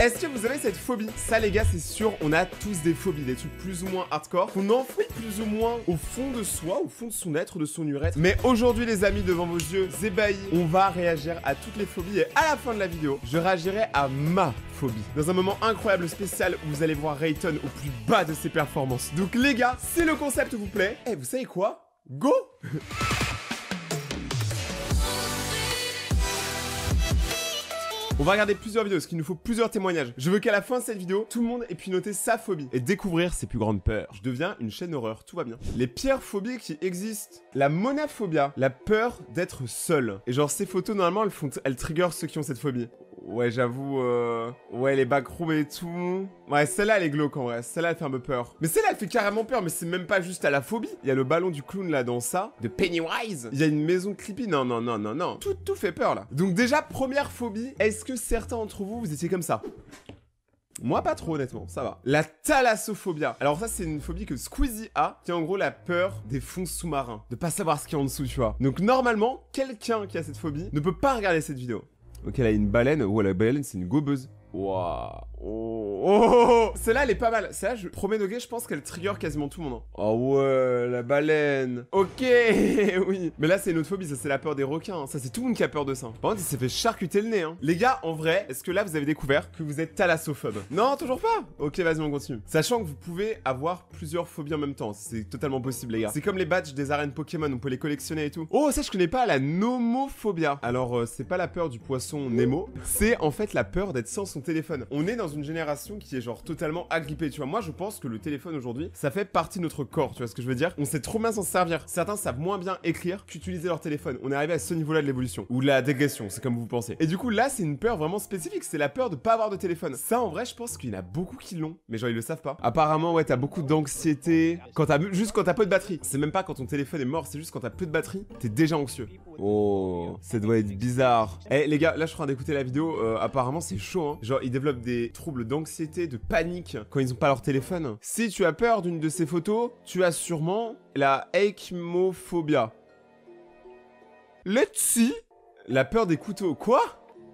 Est-ce que vous avez cette phobie? Ça les gars, c'est sûr, on a tous des phobies, des trucs plus ou moins hardcore, qu'on enfouit plus ou moins au fond de soi, au fond de son être, de son urètre. Mais aujourd'hui les amis, devant vos yeux ébahis, on va réagir à toutes les phobies et à la fin de la vidéo, je réagirai à ma phobie. Dans un moment incroyable spécial où vous allez voir Rayton au plus bas de ses performances. Donc les gars, si le concept vous plaît, vous savez quoi? Go! On va regarder plusieurs vidéos, parce qu'il nous faut plusieurs témoignages. Je veux qu'à la fin de cette vidéo, tout le monde ait pu noter sa phobie et découvrir ses plus grandes peurs. Je deviens une chaîne horreur, tout va bien. Les pires phobies qui existent. La monophobia, la peur d'être seul. Et genre ces photos, normalement, elles trigger ceux qui ont cette phobie. Ouais, j'avoue, ouais, les backrooms et tout. Ouais, celle-là, elle est glauque en vrai. Celle-là, elle fait un peu peur. Mais celle-là, elle fait carrément peur, mais c'est même pas juste à la phobie. Il y a le ballon du clown là dans ça, de Pennywise. Il y a une maison creepy. Non, non, non, non, non. Tout fait peur là. Donc déjà, première phobie, est-ce que certains d'entre vous, vous étiez comme ça? Moi, pas trop, honnêtement, ça va. La thalassophobia. Alors ça, c'est une phobie que Squeezie a, qui est en gros la peur des fonds sous-marins. De pas savoir ce qu'il y a en dessous, tu vois. Donc normalement, quelqu'un qui a cette phobie ne peut pas regarder cette vidéo. Ok, là, il y a une baleine. Oh, la baleine, c'est une gobeuse. Waouh. Oh. Celle-là, elle est pas mal. Celle-là, premier degré, je pense qu'elle trigger quasiment tout le monde. Oh ouais, la baleine. Ok, oui. Mais là, c'est une autre phobie. Ça, c'est la peur des requins. Ça, c'est tout le monde qui a peur de ça. Par contre, il s'est fait charcuter le nez. Hein. Les gars, en vrai, est-ce que là, vous avez découvert que vous êtes thalassophobe? Non, toujours pas. Ok, vas-y, on continue. Sachant que vous pouvez avoir plusieurs phobies en même temps. C'est totalement possible, les gars. C'est comme les badges des arènes Pokémon. On peut les collectionner et tout. Oh, ça, je connais pas la nomophobia. Alors, c'est pas la peur du poisson Nemo. C'est en fait la peur d'être sans son téléphone. On est dans une génération qui est genre totalement agrippée, tu vois. Moi, je pense que le téléphone aujourd'hui, ça fait partie de notre corps, tu vois ce que je veux dire? On sait trop bien s'en servir. Certains savent moins bien écrire qu'utiliser leur téléphone. On est arrivé à ce niveau-là de l'évolution. Ou de la dégression, c'est comme vous pensez. Et du coup, là, c'est une peur vraiment spécifique. C'est la peur de pas avoir de téléphone. Ça, en vrai, je pense qu'il y en a beaucoup qui l'ont. Mais genre, ils le savent pas. Apparemment, ouais, t'as beaucoup d'anxiété. Juste quand t'as peu de batterie. C'est même pas quand ton téléphone est mort, c'est juste quand t'as peu de batterie, t'es déjà anxieux. Oh, ça doit être bizarre. Eh, les gars, là, je suis en train d'écouter la vidéo. Apparemment, c'est chaud, hein. Genre, ils développent des troubles d'anxiété, de panique quand ils ont pas leur téléphone. Si tu as peur d'une de ces photos, tu as sûrement la eikmophobia. Let's see. La peur des couteaux. Quoi?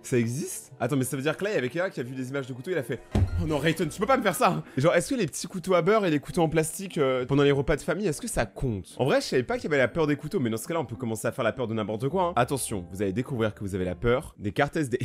Ça existe? Attends, mais ça veut dire que là, il y avait quelqu'un qui a vu des images de couteaux, il a fait « Oh non, Rayton, tu peux pas me faire ça !» Genre, est-ce que les petits couteaux à beurre et les couteaux en plastique pendant les repas de famille, est-ce que ça compte? En vrai, je savais pas qu'il y avait la peur des couteaux, mais dans ce cas-là, on peut commencer à faire la peur de n'importe quoi. Hein. Attention, vous allez découvrir que vous avez la peur des cartes SD.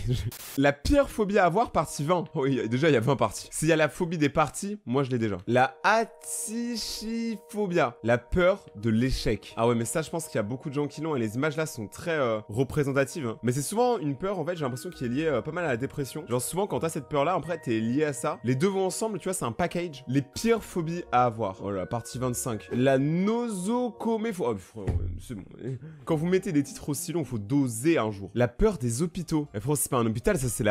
La pire phobie à avoir, partie 20. Oh oui, déjà, il y a 20 parties. S'il y a la phobie des parties, moi, je l'ai déjà. La atichiphobia. La peur de l'échec. Ah ouais, mais ça, je pense qu'il y a beaucoup de gens qui l'ont, et les images là sont très représentatives. Hein. Mais c'est souvent une peur, en fait, j'ai l'impression qui est liée pas mal à la dépression. Genre souvent quand t'as cette peur là, après t'es lié à ça. Les deux vont ensemble, tu vois, c'est un package. Les pires phobies à avoir. Voilà, partie 25. La nosocoméphobie. Oh, c'est bon. Quand vous mettez des titres aussi longs, faut doser un jour. La peur des hôpitaux. Eh, frérot, c'est pas un hôpital, ça c'est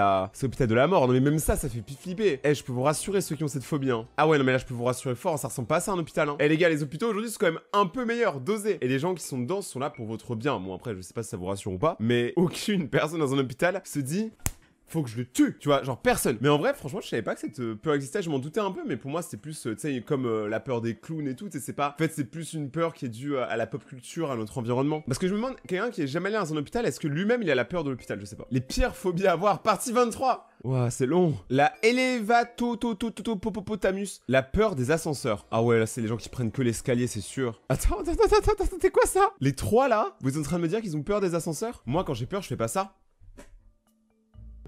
l'hôpital de la mort. Non mais même ça fait flipper. Eh, je peux vous rassurer ceux qui ont cette phobie. Hein. Ah ouais, non mais là je peux vous rassurer fort, ça ressemble pas à ça un hôpital. Hein. Eh les gars, les hôpitaux aujourd'hui c'est quand même un peu meilleur, dosé. Et les gens qui sont dedans sont là pour votre bien. Bon après, je sais pas si ça vous rassure ou pas, mais aucune personne dans un hôpital se dit faut que je le tue, tu vois, genre personne. Mais en vrai, franchement, je savais pas que cette peur existait, je m'en doutais un peu, mais pour moi, c'est plus, tu sais, comme la peur des clowns et tout, tu sais, c'est pas... En fait, c'est plus une peur qui est due à la pop culture, à notre environnement. Parce que je me demande, quelqu'un qui est jamais allé dans un hôpital, est-ce que lui-même, il a la peur de l'hôpital? Je sais pas. Les pires phobies à avoir, partie 23. Ouah, c'est long. La élevatopopotamus. La peur des ascenseurs. Ah ouais, là, c'est les gens qui prennent que l'escalier, c'est sûr. Attends, c'est quoi ça? Les trois, là, vous êtes en train de me dire qu'ils ont peur des ascenseurs? Moi, quand j'ai peur, je fais pas ça.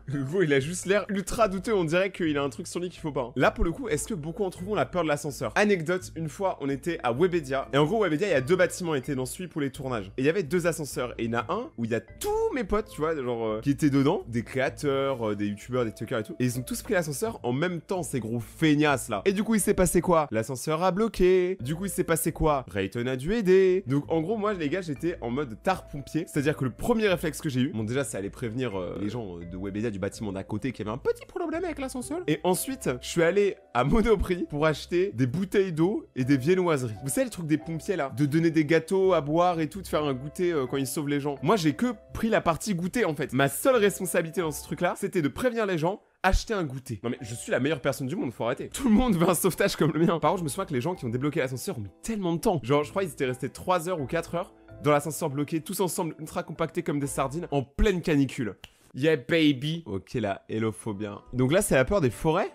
Le gros, il a juste l'air ultra douteux, on dirait qu'il a un truc sur lui qu'il faut pas. Hein. Là, pour le coup, est-ce que beaucoup en ont la peur de l'ascenseur? Anecdote, une fois, on était à Webedia. Et en gros, Webedia, il y a deux bâtiments étaient dans celui pour les tournages. Et il y avait deux ascenseurs. Et il y en a un où il y a tous mes potes, tu vois, genre, qui étaient dedans. Des créateurs, des youtubeurs, des tiktokers et tout. Et ils ont tous pris l'ascenseur en même temps, ces gros feignasses là. Et du coup, il s'est passé quoi? L'ascenseur a bloqué. Du coup, il s'est passé quoi? Rayton a dû aider. Donc, en gros, moi, les gars, j'étais en mode tard-pompier. C'est-à-dire que le premier réflexe que j'ai eu, bon, déjà, ça allait prévenir les gens de Webedia du bâtiment d'à côté qui avait un petit problème avec l'ascenseur. Et ensuite, je suis allé à Monoprix pour acheter des bouteilles d'eau et des viennoiseries. Vous savez le truc des pompiers là? De donner des gâteaux à boire et tout, de faire un goûter quand ils sauvent les gens. Moi, j'ai que pris la partie goûter en fait. Ma seule responsabilité dans ce truc là, c'était de prévenir les gens, acheter un goûter. Non mais je suis la meilleure personne du monde, faut arrêter. Tout le monde veut un sauvetage comme le mien. Par contre, je me souviens que les gens qui ont débloqué l'ascenseur ont mis tellement de temps. Genre, je crois qu'ils étaient restés 3 heures ou 4 heures dans l'ascenseur bloqué, tous ensemble, ultra compactés comme des sardines, en pleine canicule. Yeah baby. Ok la hellophobia. Donc là c'est la peur des forêts.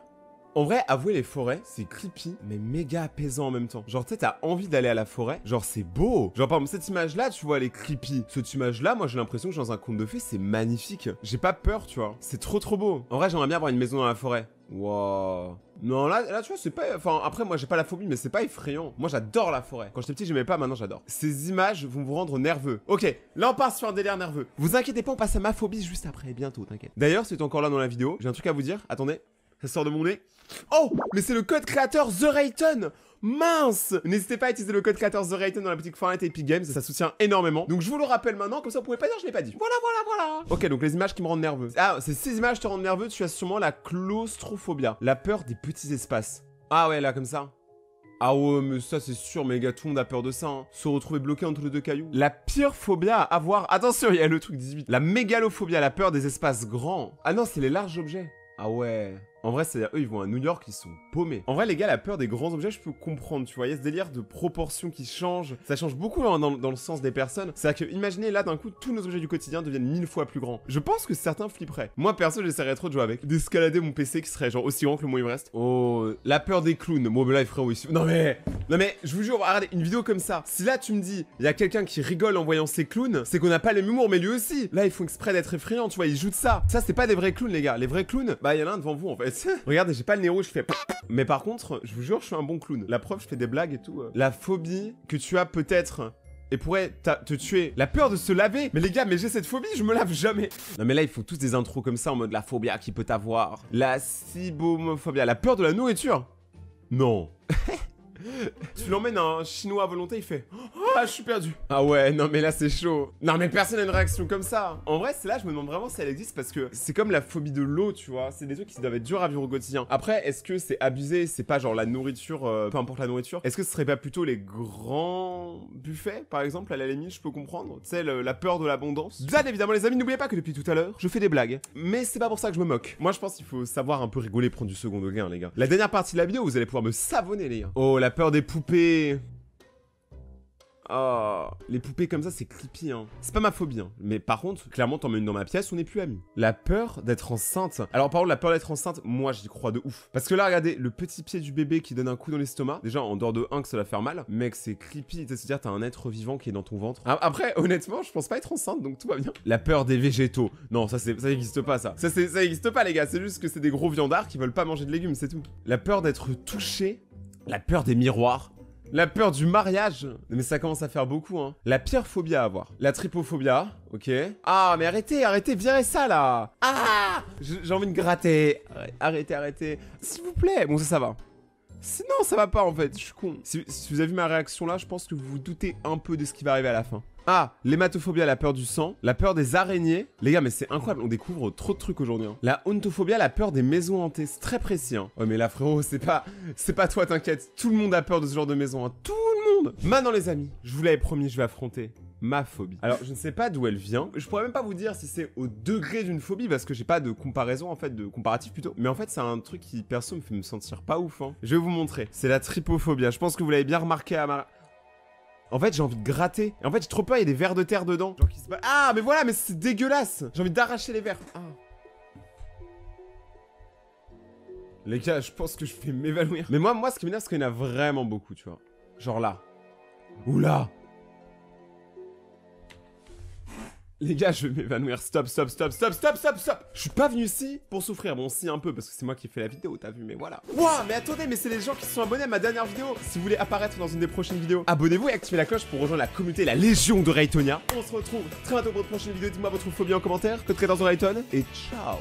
En vrai, avouez les forêts, c'est creepy, mais méga apaisant en même temps. Genre, tu sais, t'as envie d'aller à la forêt. Genre, c'est beau. Genre, par exemple, cette image-là, tu vois, elle est creepy. Cette image-là, moi, j'ai l'impression que je suis dans un conte de fées, c'est magnifique. J'ai pas peur, tu vois. C'est trop, trop beau. En vrai, j'aimerais bien avoir une maison dans la forêt. Wow. Non, là, tu vois, c'est pas... Enfin, après, moi, j'ai pas la phobie, mais c'est pas effrayant. Moi, j'adore la forêt. Quand j'étais petit, j'aimais pas, maintenant, j'adore. Ces images vont vous rendre nerveux. Ok, là, on part sur un délire nerveux. Vous inquiétez pas, on passe à ma phobie juste après, bientôt, t'inquiète. D'ailleurs, si t'es encore là dans la vidéo, j'ai un truc à vous dire. Attendez. Ça sort de mon nez. Oh, mais c'est le code créateur The Rayton. Mince. N'hésitez pas à utiliser le code créateur The Rayton dans la boutique Fortnite et Epic Games, ça soutient énormément. Donc je vous le rappelle maintenant, comme ça vous pouvez pas dire je l'ai pas dit. Voilà. Ok, donc les images qui me rendent nerveux. Ah, ces images te rendent nerveux, tu as sûrement la claustrophobia, la peur des petits espaces. Ah ouais, là, comme ça. Ah ouais, mais ça c'est sûr, mais les gars, tout le monde a peur de ça, hein. Se retrouver bloqué entre les deux cailloux. La pire phobia à avoir... Attention, il y a le truc 18. La mégalophobia, la peur des espaces grands. Ah non, c'est les larges objets. Ah ouais... En vrai, c'est-à-dire, eux, ils vont à New York, ils sont paumés. En vrai, les gars, la peur des grands objets, je peux comprendre, tu vois. Il y a ce délire de proportions qui change. Ça change beaucoup hein, dans le sens des personnes. C'est-à-dire que, imaginez, là, d'un coup, tous nos objets du quotidien deviennent 1000 fois plus grands. Je pense que certains flipperaient. Moi, perso, j'essaierais trop de jouer avec. D'escalader mon PC qui serait, genre, aussi grand que le mot Everest. Oh, la peur des clowns. Bon, mais là, frérot, ici... Non, mais, je vous jure, regardez, une vidéo comme ça. Si là, tu me dis, il y a quelqu'un qui rigole en voyant ces clowns, c'est qu'on n'a pas le même humour, mais lui aussi. Là, ils font exprès d'être effrayants, tu vois, ils jouent de ça. Ça, c'est pas des vrais clowns, les gars. Les vrais clowns, bah, il y en a un devant vous, en fait. Regardez, j'ai pas le nez rouge, je fais... Mais par contre, je vous jure, je suis un bon clown. La preuve, je fais des blagues et tout. La phobie que tu as peut-être... et pourrait te tuer. La peur de se laver. Mais les gars, mais j'ai cette phobie, je me lave jamais. Non mais là, ils font tous des intros comme ça en mode la phobia qui peut t'avoir. La cybomophobia, la peur de la nourriture. Non. Tu l'emmènes à un chinois à volonté, il fait « Ah, je suis perdu !» Ah ouais, non mais là c'est chaud. Non mais personne n'a une réaction comme ça. En vrai, c'est là, je me demande vraiment si elle existe parce que c'est comme la phobie de l'eau, tu vois. C'est des trucs qui doivent être durs à vivre au quotidien. Après, est-ce que c'est abusé? C'est pas genre la nourriture, peu importe la nourriture. Est-ce que ce serait pas plutôt les grands buffets, par exemple, à la limite, je peux comprendre. Tu sais, la peur de l'abondance. Bien évidemment, les amis, n'oubliez pas que depuis tout à l'heure, je fais des blagues. Mais c'est pas pour ça que je me moque. Moi, je pense qu'il faut savoir un peu rigoler, prendre du second degré, hein, les gars. La dernière partie de la vidéo, vous allez pouvoir me savonner, les gars. Oh, la peur des poupées. Oh, les poupées comme ça, c'est creepy, hein. C'est pas ma phobie, hein. Mais par contre, clairement, t'en mets une dans ma pièce, on n'est plus amis. La peur d'être enceinte. Alors, par contre, la peur d'être enceinte, moi, j'y crois de ouf. Parce que là, regardez, le petit pied du bébé qui donne un coup dans l'estomac. Déjà, en dehors de que ça va faire mal. Mec, c'est creepy. C'est-à-dire, t'as un être vivant qui est dans ton ventre. Après, honnêtement, je pense pas être enceinte, donc tout va bien. La peur des végétaux. Non, ça existe pas, ça. Ça existe pas, les gars. C'est juste que c'est des gros viandards qui veulent pas manger de légumes, c'est tout. La peur d'être touché. La peur des miroirs. La peur du mariage. Mais ça commence à faire beaucoup, hein. La pire phobie à avoir. La trypophobia. Ok. Ah, mais arrêtez, virez ça, là. Ah, j'ai envie de gratter. Arrêtez. S'il vous plaît. Bon, ça va. Non, ça va pas, en fait. Je suis con. Si vous avez vu ma réaction là, je pense que vous vous doutez un peu de ce qui va arriver à la fin. Ah, l'hématophobia, la peur du sang. La peur des araignées. Les gars, mais c'est incroyable, on découvre trop de trucs aujourd'hui, hein. La ontophobia, la peur des maisons hantées. C'est très précis, hein. Oh, mais là, frérot, c'est pas toi, t'inquiète. Tout le monde a peur de ce genre de maison, hein. Tout le monde. Maintenant, les amis, je vous l'avais promis, je vais affronter ma phobie. Alors, je ne sais pas d'où elle vient. Je pourrais même pas vous dire si c'est au degré d'une phobie parce que j'ai pas de comparaison, en fait, de comparatif plutôt. Mais en fait, c'est un truc qui, perso, me fait me sentir pas ouf, hein. Je vais vous montrer. C'est la trypophobia. Je pense que vous l'avez bien remarqué à ma... En fait, j'ai envie de gratter. Et en fait, j'ai trop peur, il y a des vers de terre dedans. Genre qui se... Ah, mais voilà, mais c'est dégueulasse. J'ai envie d'arracher les vers. Ah. Les gars, je pense que je vais m'évanouir. Mais moi, ce qui m'énerve, c'est qu'il y en a vraiment beaucoup, tu vois. Genre là. Ou là. Les gars, je vais m'évanouir. Stop. Je suis pas venu ici pour souffrir. Bon, si, un peu, parce que c'est moi qui ai fait la vidéo, t'as vu, mais voilà. Ouah, mais attendez, mais c'est les gens qui se sont abonnés à ma dernière vidéo. Si vous voulez apparaître dans une des prochaines vidéos, abonnez-vous et activez la cloche pour rejoindre la communauté, la Légion de Raytonia. On se retrouve très bientôt pour une prochaine vidéo. Dites-moi votre phobie en commentaire. Code créateur de Rayton. Et ciao.